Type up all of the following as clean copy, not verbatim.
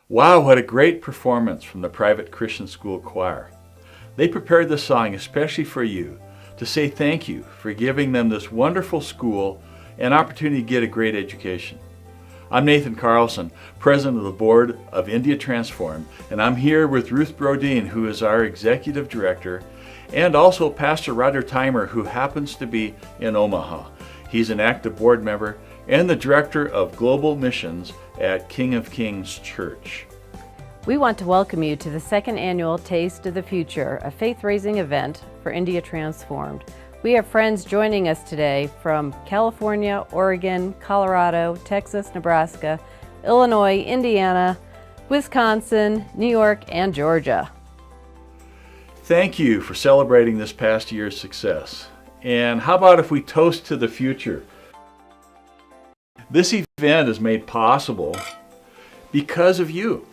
Wow, what a great performance from the private Christian school choir. They prepared this song especially for you to say thank you for giving them this wonderful school and opportunity to get a great education. I'm Nathan Carlson, President of the Board of India Transformed, and I'm here with Ruth Brodeen, who is our Executive Director, and also Pastor Roger Timer, who happens to be in Omaha. He's an active board member and the Director of Global Missions at King of Kings Church. We want to welcome you to the second annual Taste of the Future, a faith-raising event for India Transformed. We have friends joining us today from California, Oregon, Colorado, Texas, Nebraska, Illinois, Indiana, Wisconsin, New York, and Georgia. Thank you for celebrating this past year's success. And how about if we toast to the future? This event is made possible because of you.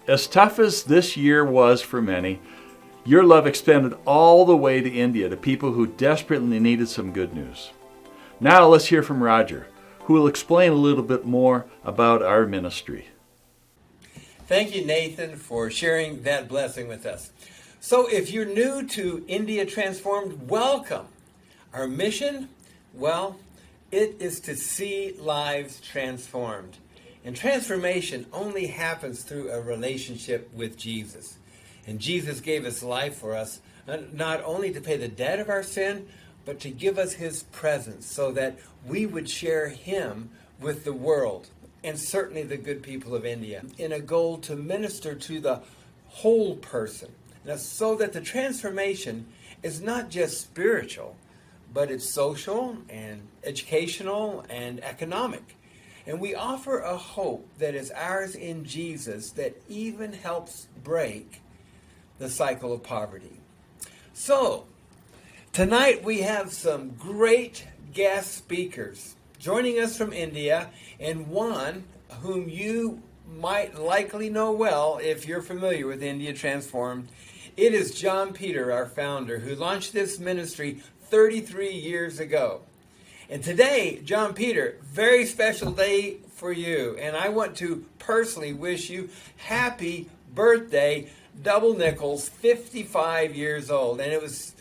As tough as this year was for many, your love extended all the way to India to people who desperately needed some good news. Now let's hear from Roger, who will explain a little bit more about our ministry. Thank you, Nathan, for sharing that blessing with us. So if you're new to India Transformed, welcome. Our mission, well, it is to see lives transformed. And transformation only happens through a relationship with Jesus. And Jesus gave his life for us, not only to pay the debt of our sin, but to give us his presence so that we would share him with the world, and certainly the good people of India, in a goal to minister to the whole person. Now, so that the transformation is not just spiritual, but it's social and educational and economic. And we offer a hope that is ours in Jesus that even helps break the cycle of poverty. So, tonight we have some great guest speakers joining us from India, and one whom you might likely know well if you're familiar with India Transformed. It is John Peter, our founder, who launched this ministry 33 years ago. And today, John Peter, very special day for you. And I want to personally wish you happy birthday, double nickels, 55 years old. And it was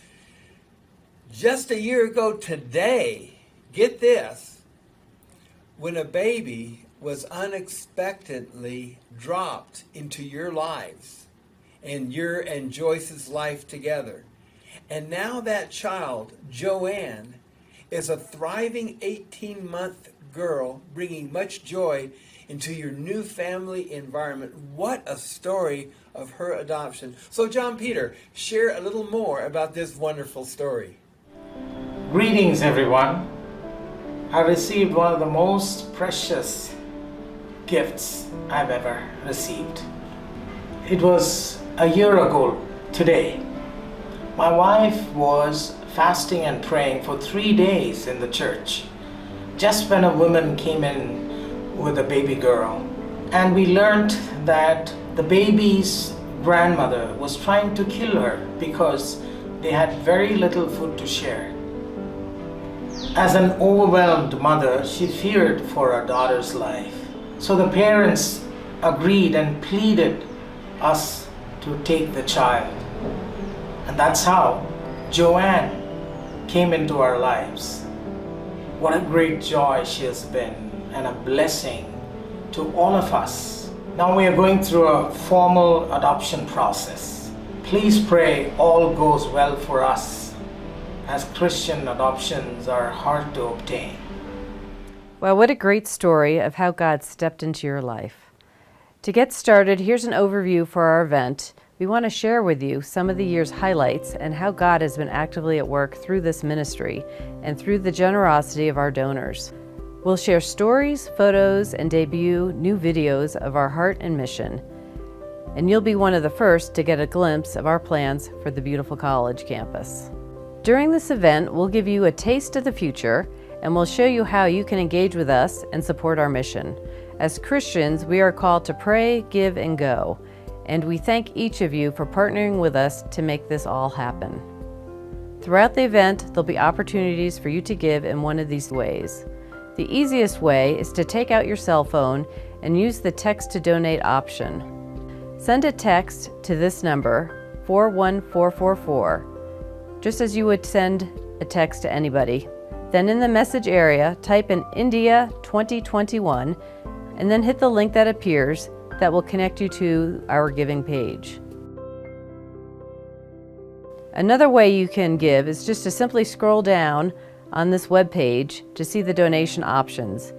just a year ago today, get this, when a baby was unexpectedly dropped into your lives and your and Joyce's life together. And now that child, Joanne, is a thriving 18-month girl, bringing much joy into your new family environment. What a story of her adoption. So John Peter, share a little more about this wonderful story. Greetings, everyone. I received one of the most precious gifts I've ever received. It was a year ago today. My wife was fasting and praying for 3 days in the church, just when a woman came in with a baby girl. And we learned that the baby's grandmother was trying to kill her because they had very little food to share. As an overwhelmed mother, she feared for her daughter's life. So the parents agreed and pleaded us to take the child. And that's how Joanne came into our lives. What a great joy she has been, and a blessing to all of us. Now we are going through a formal adoption process. Please pray all goes well for us, as Christian adoptions are hard to obtain. Well, what a great story of how God stepped into your life. To get started, here's an overview for our event. We want to share with you some of the year's highlights and how God has been actively at work through this ministry and through the generosity of our donors. We'll share stories, photos, and debut new videos of our heart and mission. And you'll be one of the first to get a glimpse of our plans for the beautiful college campus. During this event, we'll give you a taste of the future, and we'll show you how you can engage with us and support our mission. As Christians, we are called to pray, give, and go. And we thank each of you for partnering with us to make this all happen. Throughout the event, there'll be opportunities for you to give in one of these ways. The easiest way is to take out your cell phone and use the text to donate option. Send a text to this number, 41444, just as you would send a text to anybody. Then in the message area, type in India 2021 and then hit the link that appears that will connect you to our giving page. Another way you can give is just to simply scroll down on this web page to see the donation options.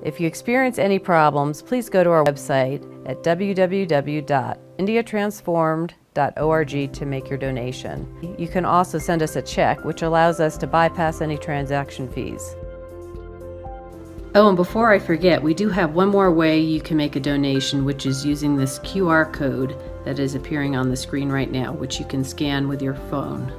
If you experience any problems, please go to our website at www.indiatransformed.org to make your donation. You can also send us a check, which allows us to bypass any transaction fees. Oh, and before I forget, we do have one more way you can make a donation, which is using this QR code that is appearing on the screen right now, which you can scan with your phone.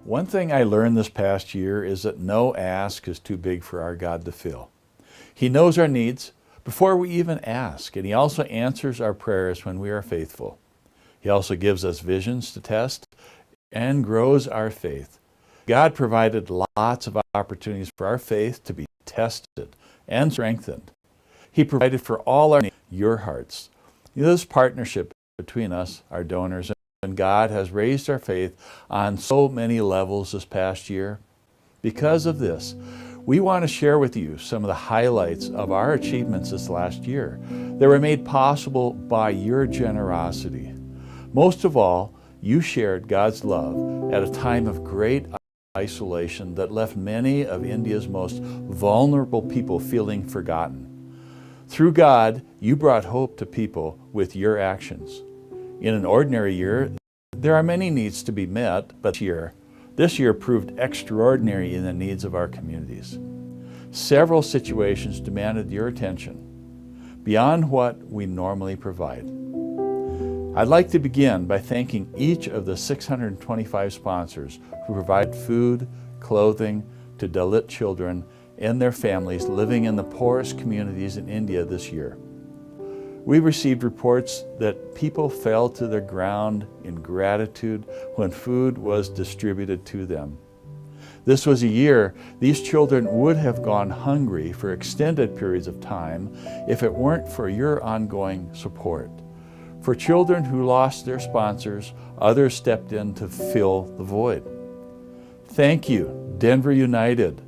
One thing I learned this past year is that no ask is too big for our God to fill. He knows our needs before we even ask, and He also answers our prayers when we are faithful. He also gives us visions to test and grows our faith. God provided lots of opportunities for our faith to be tested and strengthened. He provided for all our needs, your hearts. This partnership between us, our donors, and God has raised our faith on so many levels this past year. Because of this, we want to share with you some of the highlights of our achievements this last year that were made possible by your generosity. Most of all, you shared God's love at a time of great isolation that left many of India's most vulnerable people feeling forgotten. Through God, you brought hope to people with your actions. In an ordinary year, there are many needs to be met, but this year proved extraordinary in the needs of our communities. Several situations demanded your attention beyond what we normally provide. I'd like to begin by thanking each of the 625 sponsors who provide food, clothing to Dalit children and their families living in the poorest communities in India this year. We received reports that people fell to the ground in gratitude when food was distributed to them. This was a year these children would have gone hungry for extended periods of time if it weren't for your ongoing support. For children who lost their sponsors, others stepped in to fill the void. Thank you, Denver United,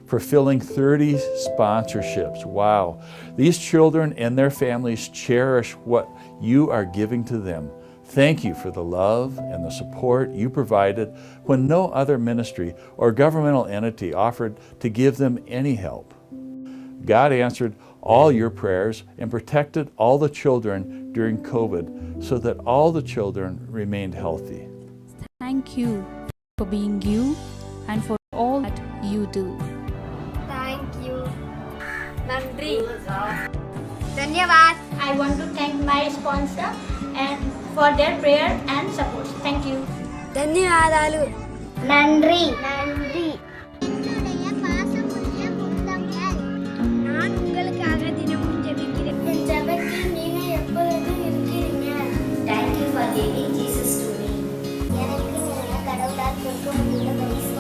for filling 30 sponsorships. Wow. These children and their families cherish what you are giving to them. Thank you for the love and the support you provided when no other ministry or governmental entity offered to give them any help. God answered all your prayers and protected all the children during COVID so that all the children remained healthy. Thank you for being you and for all that you do. Thank you. Nandri. Dhanyavad. I want to thank my sponsor and for their prayer and support. Thank you. ధన్యవాదాలు. Nandri. Nandri. என்னுடைய பாசமுள்ள உள்ளங்கள். நான் உங்களுக்காக தினமும் ஜெபிக்கிறேன். என் ஜெபத்தில் நீங்க எப்பொழுதும் இருக்கிறீங்க. Thank you for giving Jesus to me. எனக்கு நீங்க கடவுளால் கொடுக்க முடிந்த பரிசு.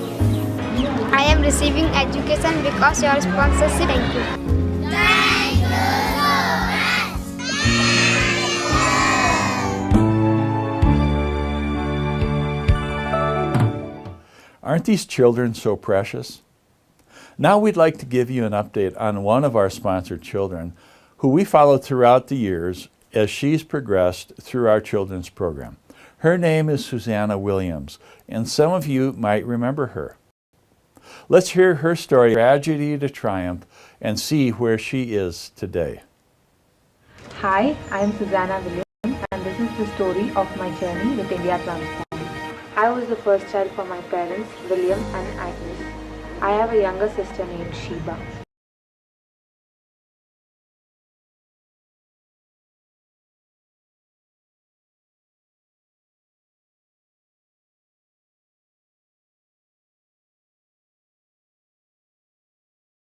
I am receiving education because your sponsorship. Thank you. Thank you so much. Aren't these children so precious? Now we'd like to give you an update on one of our sponsored children who we followed throughout the years as she's progressed through our children's program. Her name is Susanna Williams, and some of you might remember her. Let's hear her story, tragedy to triumph, and see where she is today. Hi, I am Susanna Williams, and this is the story of my journey with India Transformed. I was the first child for my parents, William and Agnes. I have a younger sister named Sheba.